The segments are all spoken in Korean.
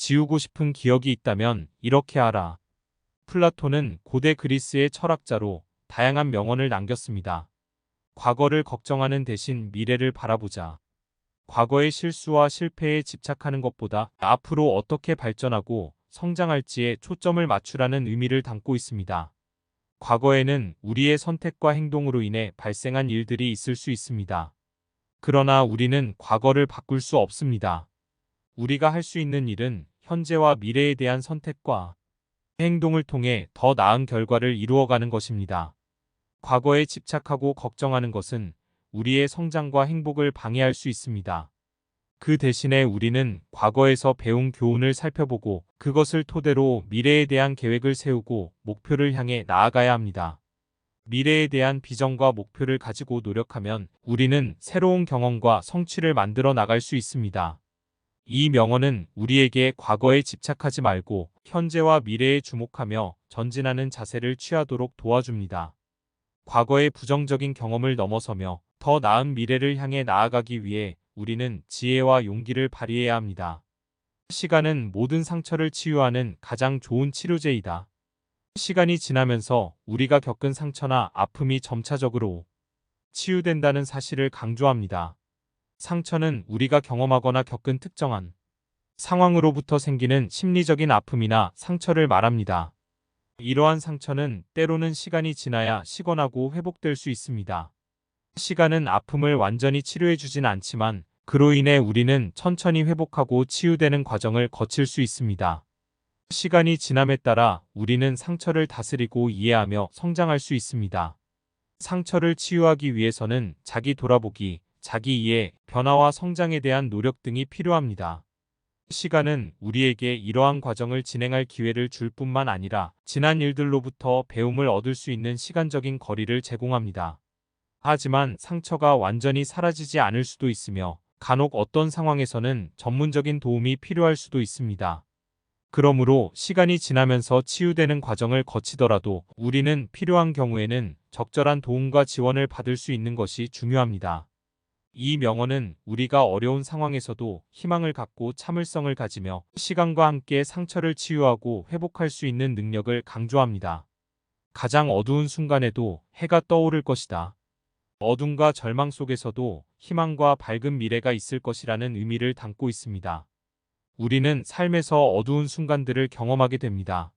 지우고 싶은 기억이 있다면 이렇게 하라. 플라톤은 고대 그리스의 철학자로 다양한 명언을 남겼습니다. 과거를 걱정하는 대신 미래를 바라보자. 과거의 실수와 실패에 집착하는 것보다 앞으로 어떻게 발전하고 성장할지에 초점을 맞추라는 의미를 담고 있습니다. 과거에는 우리의 선택과 행동으로 인해 발생한 일들이 있을 수 있습니다. 그러나 우리는 과거를 바꿀 수 없습니다. 우리가 할 수 있는 일은 현재와 미래에 대한 선택과 행동을 통해 더 나은 결과를 이루어가는 것입니다. 과거에 집착하고 걱정하는 것은 우리의 성장과 행복을 방해할 수 있습니다. 그 대신에 우리는 과거에서 배운 교훈을 살펴보고 그것을 토대로 미래에 대한 계획을 세우고 목표를 향해 나아가야 합니다. 미래에 대한 비전과 목표를 가지고 노력하면 우리는 새로운 경험과 성취를 만들어 나갈 수 있습니다. 이 명언은 우리에게 과거에 집착하지 말고 현재와 미래에 주목하며 전진하는 자세를 취하도록 도와줍니다. 과거의 부정적인 경험을 넘어서며 더 나은 미래를 향해 나아가기 위해 우리는 지혜와 용기를 발휘해야 합니다. 시간은 모든 상처를 치유하는 가장 좋은 치료제이다. 시간이 지나면서 우리가 겪은 상처나 아픔이 점차적으로 치유된다는 사실을 강조합니다. 상처는 우리가 경험하거나 겪은 특정한 상황으로부터 생기는 심리적인 아픔이나 상처를 말합니다. 이러한 상처는 때로는 시간이 지나야 식어나고 회복될 수 있습니다. 시간은 아픔을 완전히 치료해주진 않지만 그로 인해 우리는 천천히 회복하고 치유되는 과정을 거칠 수 있습니다. 시간이 지남에 따라 우리는 상처를 다스리고 이해하며 성장할 수 있습니다. 상처를 치유하기 위해서는 자기 돌아보기, 자기 이해, 변화와 성장에 대한 노력 등이 필요합니다. 시간은 우리에게 이러한 과정을 진행할 기회를 줄 뿐만 아니라 지난 일들로부터 배움을 얻을 수 있는 시간적인 거리를 제공합니다. 하지만 상처가 완전히 사라지지 않을 수도 있으며 간혹 어떤 상황에서는 전문적인 도움이 필요할 수도 있습니다. 그러므로 시간이 지나면서 치유되는 과정을 거치더라도 우리는 필요한 경우에는 적절한 도움과 지원을 받을 수 있는 것이 중요합니다. 이 명언은 우리가 어려운 상황에서도 희망을 갖고 참을성을 가지며 시간과 함께 상처를 치유하고 회복할 수 있는 능력을 강조합니다. 가장 어두운 순간에도 해가 떠오를 것이다. 어둠과 절망 속에서도 희망과 밝은 미래가 있을 것이라는 의미를 담고 있습니다. 우리는 삶에서 어두운 순간들을 경험하게 됩니다.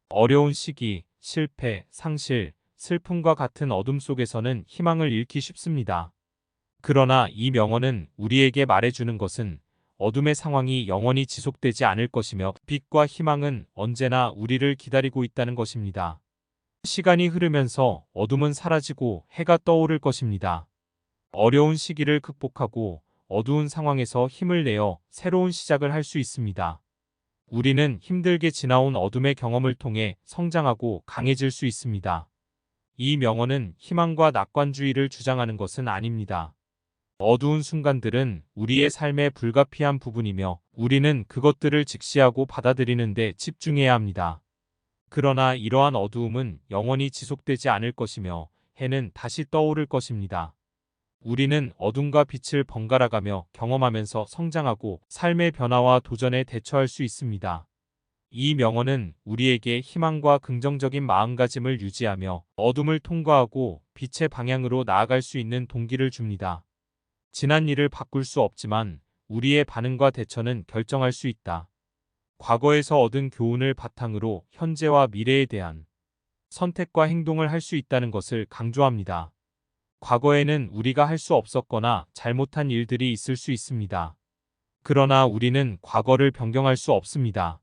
어려운 시기, 실패, 상실, 슬픔과 같은 어둠 속에서는 희망을 잃기 쉽습니다. 그러나 이 명언은 우리에게 말해주는 것은 어둠의 상황이 영원히 지속되지 않을 것이며 빛과 희망은 언제나 우리를 기다리고 있다는 것입니다. 시간이 흐르면서 어둠은 사라지고 해가 떠오를 것입니다. 어려운 시기를 극복하고 어두운 상황에서 힘을 내어 새로운 시작을 할 수 있습니다. 우리는 힘들게 지나온 어둠의 경험을 통해 성장하고 강해질 수 있습니다. 이 명언은 희망과 낙관주의를 주장하는 것은 아닙니다. 어두운 순간들은 우리의 삶의 불가피한 부분이며 우리는 그것들을 직시하고 받아들이는 데 집중해야 합니다. 그러나 이러한 어두움은 영원히 지속되지 않을 것이며 해는 다시 떠오를 것입니다. 우리는 어둠과 빛을 번갈아가며 경험하면서 성장하고 삶의 변화와 도전에 대처할 수 있습니다. 이 명언은 우리에게 희망과 긍정적인 마음가짐을 유지하며 어둠을 통과하고 빛의 방향으로 나아갈 수 있는 동기를 줍니다. 지난 일을 바꿀 수 없지만 우리의 반응과 대처는 결정할 수 있다. 과거에서 얻은 교훈을 바탕으로 현재와 미래에 대한 선택과 행동을 할 수 있다는 것을 강조합니다. 과거에는 우리가 할 수 없었거나 잘못한 일들이 있을 수 있습니다. 그러나 우리는 과거를 변경할 수 없습니다.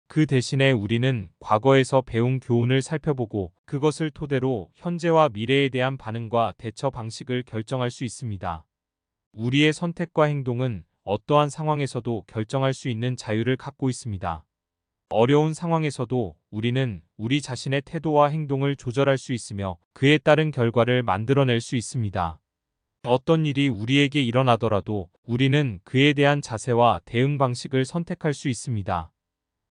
그 대신에 우리는 과거에서 배운 교훈을 살펴보고 그것을 토대로 현재와 미래에 대한 반응과 대처 방식을 결정할 수 있습니다. 우리의 선택과 행동은 어떠한 상황에서도 결정할 수 있는 자유를 갖고 있습니다. 어려운 상황에서도 우리는 우리 자신의 태도와 행동을 조절할 수 있으며 그에 따른 결과를 만들어낼 수 있습니다. 어떤 일이 우리에게 일어나더라도 우리는 그에 대한 자세와 대응 방식을 선택할 수 있습니다.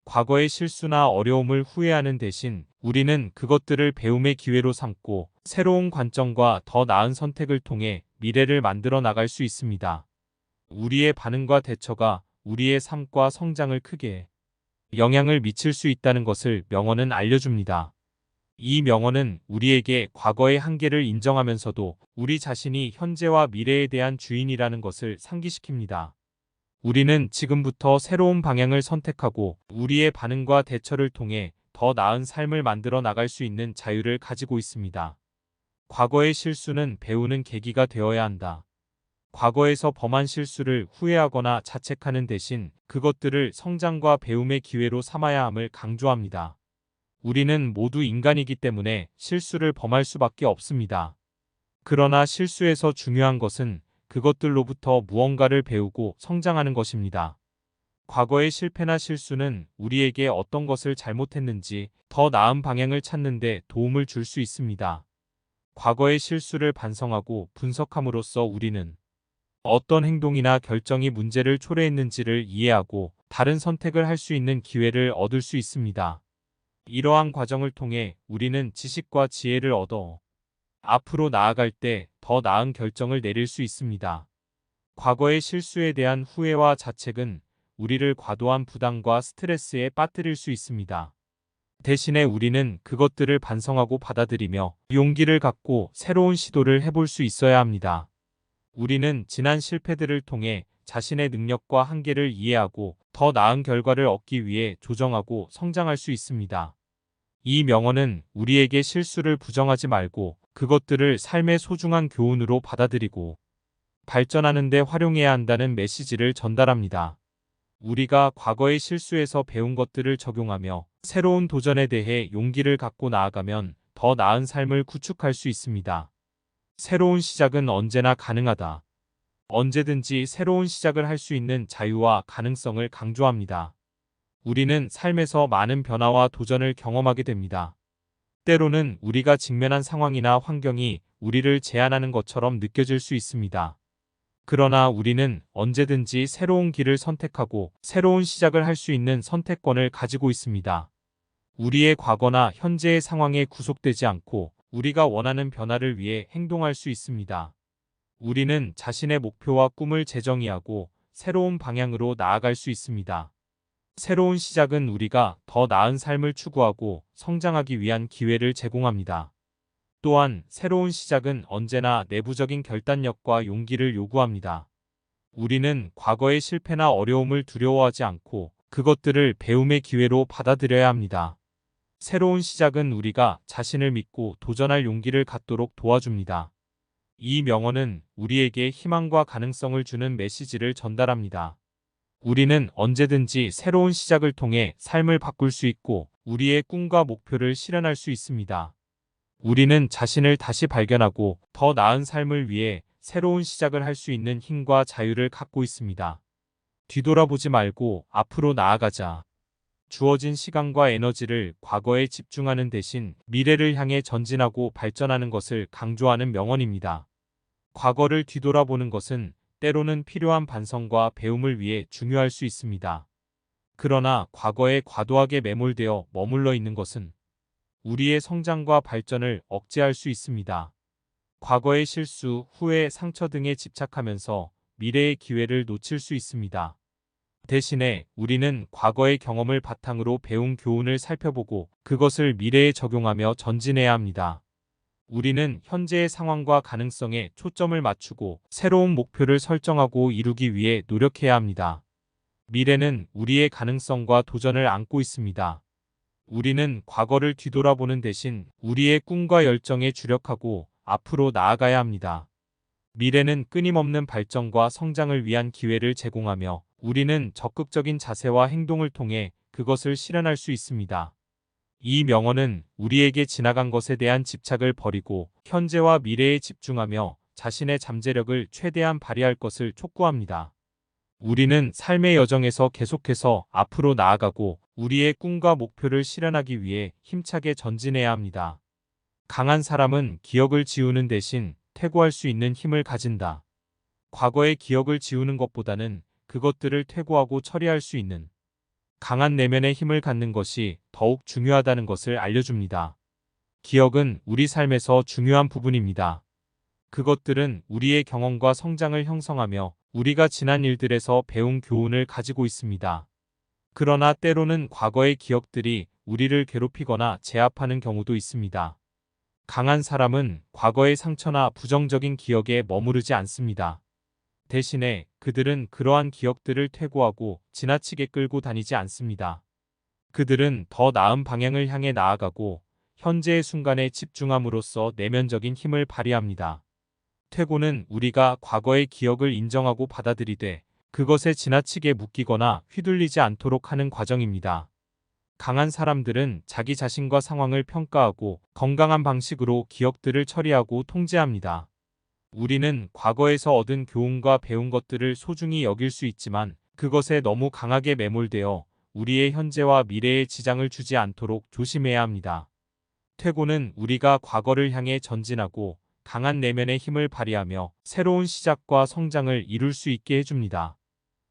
과거의 실수나 어려움을 후회하는 대신 우리는 그것들을 배움의 기회로 삼고 새로운 관점과 더 나은 선택을 통해 미래를 만들어 나갈 수 있습니다. 우리의 반응과 대처가 우리의 삶과 성장을 크게 영향을 미칠 수 있다는 것을 명언은 알려줍니다. 이 명언은 우리에게 과거의 한계를 인정하면서도 우리 자신이 현재와 미래에 대한 주인이라는 것을 상기시킵니다. 우리는 지금부터 새로운 방향을 선택하고 우리의 반응과 대처를 통해 더 나은 삶을 만들어 나갈 수 있는 자유를 가지고 있습니다. 과거의 실수는 배우는 계기가 되어야 한다. 과거에서 범한 실수를 후회하거나 자책하는 대신 그것들을 성장과 배움의 기회로 삼아야 함을 강조합니다. 우리는 모두 인간이기 때문에 실수를 범할 수밖에 없습니다. 그러나 실수에서 중요한 것은 그것들로부터 무언가를 배우고 성장하는 것입니다. 과거의 실패나 실수는 우리에게 어떤 것을 잘못했는지 더 나은 방향을 찾는 데 도움을 줄 수 있습니다. 과거의 실수를 반성하고 분석함으로써 우리는 어떤 행동이나 결정이 문제를 초래했는지를 이해하고 다른 선택을 할 수 있는 기회를 얻을 수 있습니다. 이러한 과정을 통해 우리는 지식과 지혜를 얻어 앞으로 나아갈 때 더 나은 결정을 내릴 수 있습니다. 과거의 실수에 대한 후회와 자책은 우리를 과도한 부담과 스트레스에 빠뜨릴 수 있습니다. 대신에 우리는 그것들을 반성하고 받아들이며 용기를 갖고 새로운 시도를 해볼 수 있어야 합니다. 우리는 지난 실패들을 통해 자신의 능력과 한계를 이해하고 더 나은 결과를 얻기 위해 조정하고 성장할 수 있습니다. 이 명언은 우리에게 실수를 부정하지 말고 그것들을 삶의 소중한 교훈으로 받아들이고 발전하는 데 활용해야 한다는 메시지를 전달합니다. 우리가 과거의 실수에서 배운 것들을 적용하며 새로운 도전에 대해 용기를 갖고 나아가면 더 나은 삶을 구축할 수 있습니다. 새로운 시작은 언제나 가능하다. 언제든지 새로운 시작을 할 수 있는 자유와 가능성을 강조합니다. 우리는 삶에서 많은 변화와 도전을 경험하게 됩니다. 때로는 우리가 직면한 상황이나 환경이 우리를 제한하는 것처럼 느껴질 수 있습니다. 그러나 우리는 언제든지 새로운 길을 선택하고 새로운 시작을 할 수 있는 선택권을 가지고 있습니다. 우리의 과거나 현재의 상황에 구속되지 않고 우리가 원하는 변화를 위해 행동할 수 있습니다. 우리는 자신의 목표와 꿈을 재정의하고 새로운 방향으로 나아갈 수 있습니다. 새로운 시작은 우리가 더 나은 삶을 추구하고 성장하기 위한 기회를 제공합니다. 또한 새로운 시작은 언제나 내부적인 결단력과 용기를 요구합니다. 우리는 과거의 실패나 어려움을 두려워하지 않고 그것들을 배움의 기회로 받아들여야 합니다. 새로운 시작은 우리가 자신을 믿고 도전할 용기를 갖도록 도와줍니다. 이 명언은 우리에게 희망과 가능성을 주는 메시지를 전달합니다. 우리는 언제든지 새로운 시작을 통해 삶을 바꿀 수 있고 우리의 꿈과 목표를 실현할 수 있습니다. 우리는 자신을 다시 발견하고 더 나은 삶을 위해 새로운 시작을 할 수 있는 힘과 자유를 갖고 있습니다. 뒤돌아보지 말고 앞으로 나아가자. 주어진 시간과 에너지를 과거에 집중하는 대신 미래를 향해 전진하고 발전하는 것을 강조하는 명언입니다. 과거를 뒤돌아보는 것은 때로는 필요한 반성과 배움을 위해 중요할 수 있습니다. 그러나 과거에 과도하게 매몰되어 머물러 있는 것은 우리의 성장과 발전을 억제할 수 있습니다. 과거의 실수, 후회, 상처 등에 집착하면서 미래의 기회를 놓칠 수 있습니다. 대신에 우리는 과거의 경험을 바탕으로 배운 교훈을 살펴보고 그것을 미래에 적용하며 전진해야 합니다. 우리는 현재의 상황과 가능성에 초점을 맞추고 새로운 목표를 설정하고 이루기 위해 노력해야 합니다. 미래는 우리의 가능성과 도전을 안고 있습니다. 우리는 과거를 뒤돌아보는 대신 우리의 꿈과 열정에 주력하고 앞으로 나아가야 합니다. 미래는 끊임없는 발전과 성장을 위한 기회를 제공하며 우리는 적극적인 자세와 행동을 통해 그것을 실현할 수 있습니다. 이 명언은 우리에게 지나간 것에 대한 집착을 버리고 현재와 미래에 집중하며 자신의 잠재력을 최대한 발휘할 것을 촉구합니다. 우리는 삶의 여정에서 계속해서 앞으로 나아가고 우리의 꿈과 목표를 실현하기 위해 힘차게 전진해야 합니다. 강한 사람은 기억을 지우는 대신 퇴고할 수 있는 힘을 가진다. 과거의 기억을 지우는 것보다는 그것들을 퇴고하고 처리할 수 있는 강한 내면의 힘을 갖는 것이 더욱 중요하다는 것을 알려줍니다. 기억은 우리 삶에서 중요한 부분입니다. 그것들은 우리의 경험과 성장을 형성하며 우리가 지난 일들에서 배운 교훈을 가지고 있습니다. 그러나 때로는 과거의 기억들이 우리를 괴롭히거나 제압하는 경우도 있습니다. 강한 사람은 과거의 상처나 부정적인 기억에 머무르지 않습니다. 대신에 그들은 그러한 기억들을 퇴고하고 지나치게 끌고 다니지 않습니다. 그들은 더 나은 방향을 향해 나아가고 현재의 순간에 집중함으로써 내면적인 힘을 발휘합니다. 퇴고는 우리가 과거의 기억을 인정하고 받아들이되 그것에 지나치게 묶이거나 휘둘리지 않도록 하는 과정입니다. 강한 사람들은 자기 자신과 상황을 평가하고 건강한 방식으로 기억들을 처리하고 통제합니다. 우리는 과거에서 얻은 교훈과 배운 것들을 소중히 여길 수 있지만 그것에 너무 강하게 매몰되어 우리의 현재와 미래에 지장을 주지 않도록 조심해야 합니다. 퇴고는 우리가 과거를 향해 전진하고 강한 내면의 힘을 발휘하며 새로운 시작과 성장을 이룰 수 있게 해줍니다.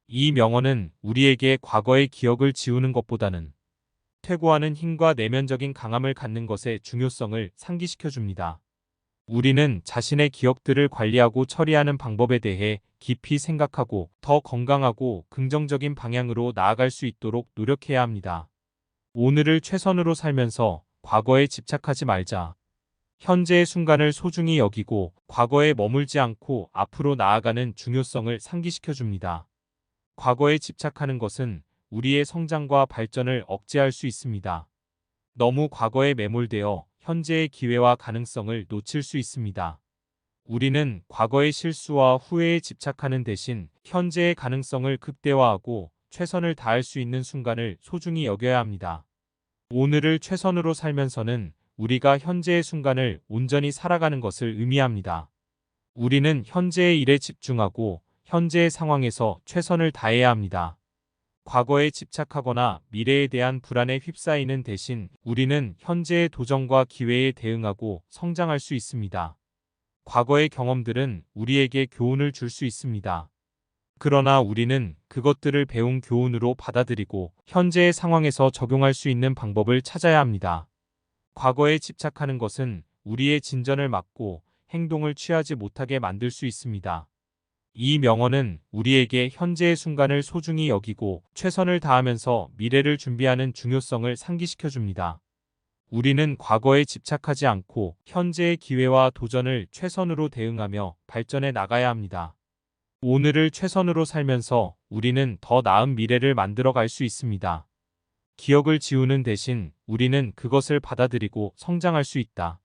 이 명언은 우리에게 과거의 기억을 지우는 것보다는 퇴고하는 힘과 내면적인 강함을 갖는 것의 중요성을 상기시켜 줍니다. 우리는 자신의 기억들을 관리하고 처리하는 방법에 대해 깊이 생각하고 더 건강하고 긍정적인 방향으로 나아갈 수 있도록 노력해야 합니다. 오늘을 최선으로 살면서 과거에 집착하지 말자. 현재의 순간을 소중히 여기고 과거에 머물지 않고 앞으로 나아가는 중요성을 상기시켜 줍니다. 과거에 집착하는 것은 우리의 성장과 발전을 억제할 수 있습니다. 너무 과거에 매몰되어 현재의 기회와 가능성을 놓칠 수 있습니다. 우리는 과거의 실수와 후회에 집착하는 대신 현재의 가능성을 극대화하고 최선을 다할 수 있는 순간을 소중히 여겨야 합니다. 오늘을 최선으로 살면서는 우리가 현재의 순간을 온전히 살아가는 것을 의미합니다. 우리는 현재의 일에 집중하고 현재의 상황에서 최선을 다해야 합니다. 과거에 집착하거나 미래에 대한 불안에 휩싸이는 대신 우리는 현재의 도전과 기회에 대응하고 성장할 수 있습니다. 과거의 경험들은 우리에게 교훈을 줄 수 있습니다. 그러나 우리는 그것들을 배운 교훈으로 받아들이고 현재의 상황에서 적용할 수 있는 방법을 찾아야 합니다. 과거에 집착하는 것은 우리의 진전을 막고 행동을 취하지 못하게 만들 수 있습니다. 이 명언은 우리에게 현재의 순간을 소중히 여기고 최선을 다하면서 미래를 준비하는 중요성을 상기시켜 줍니다. 우리는 과거에 집착하지 않고 현재의 기회와 도전을 최선으로 대응하며 발전해 나가야 합니다. 오늘을 최선으로 살면서 우리는 더 나은 미래를 만들어 갈 수 있습니다. 기억을 지우는 대신 우리는 그것을 받아들이고 성장할 수 있다.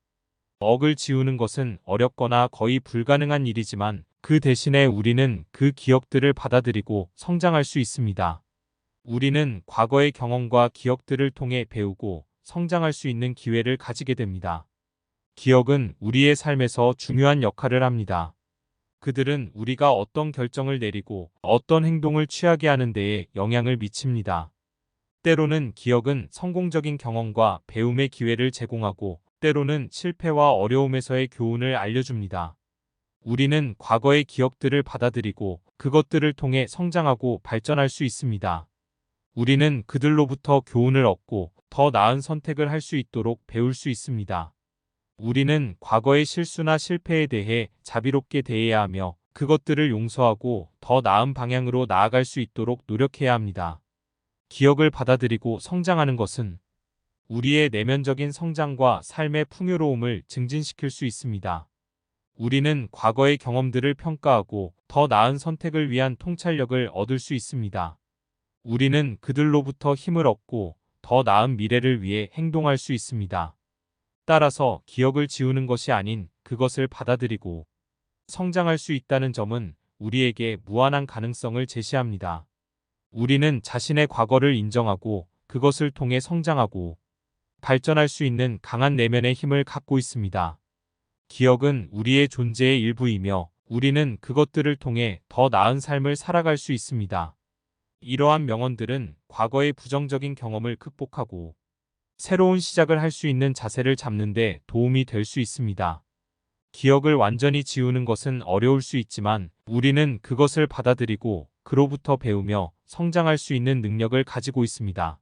억을 지우는 것은 어렵거나 거의 불가능한 일이지만 그 대신에 우리는 그 기억들을 받아들이고 성장할 수 있습니다. 우리는 과거의 경험과 기억들을 통해 배우고 성장할 수 있는 기회를 가지게 됩니다. 기억은 우리의 삶에서 중요한 역할을 합니다. 그들은 우리가 어떤 결정을 내리고 어떤 행동을 취하게 하는 데에 영향을 미칩니다. 때로는 기억은 성공적인 경험과 배움의 기회를 제공하고 때로는 실패와 어려움에서의 교훈을 알려줍니다. 우리는 과거의 기억들을 받아들이고 그것들을 통해 성장하고 발전할 수 있습니다. 우리는 그들로부터 교훈을 얻고 더 나은 선택을 할 수 있도록 배울 수 있습니다. 우리는 과거의 실수나 실패에 대해 자비롭게 대해야 하며 그것들을 용서하고 더 나은 방향으로 나아갈 수 있도록 노력해야 합니다. 기억을 받아들이고 성장하는 것은 우리의 내면적인 성장과 삶의 풍요로움을 증진시킬 수 있습니다. 우리는 과거의 경험들을 평가하고 더 나은 선택을 위한 통찰력을 얻을 수 있습니다. 우리는 그들로부터 힘을 얻고 더 나은 미래를 위해 행동할 수 있습니다. 따라서 기억을 지우는 것이 아닌 그것을 받아들이고 성장할 수 있다는 점은 우리에게 무한한 가능성을 제시합니다. 우리는 자신의 과거를 인정하고 그것을 통해 성장하고 발전할 수 있는 강한 내면의 힘을 갖고 있습니다. 기억은 우리의 존재의 일부이며 우리는 그것들을 통해 더 나은 삶을 살아갈 수 있습니다. 이러한 명언들은 과거의 부정적인 경험을 극복하고 새로운 시작을 할 수 있는 자세를 잡는 데 도움이 될 수 있습니다. 기억을 완전히 지우는 것은 어려울 수 있지만 우리는 그것을 받아들이고 그로부터 배우며 성장할 수 있는 능력을 가지고 있습니다.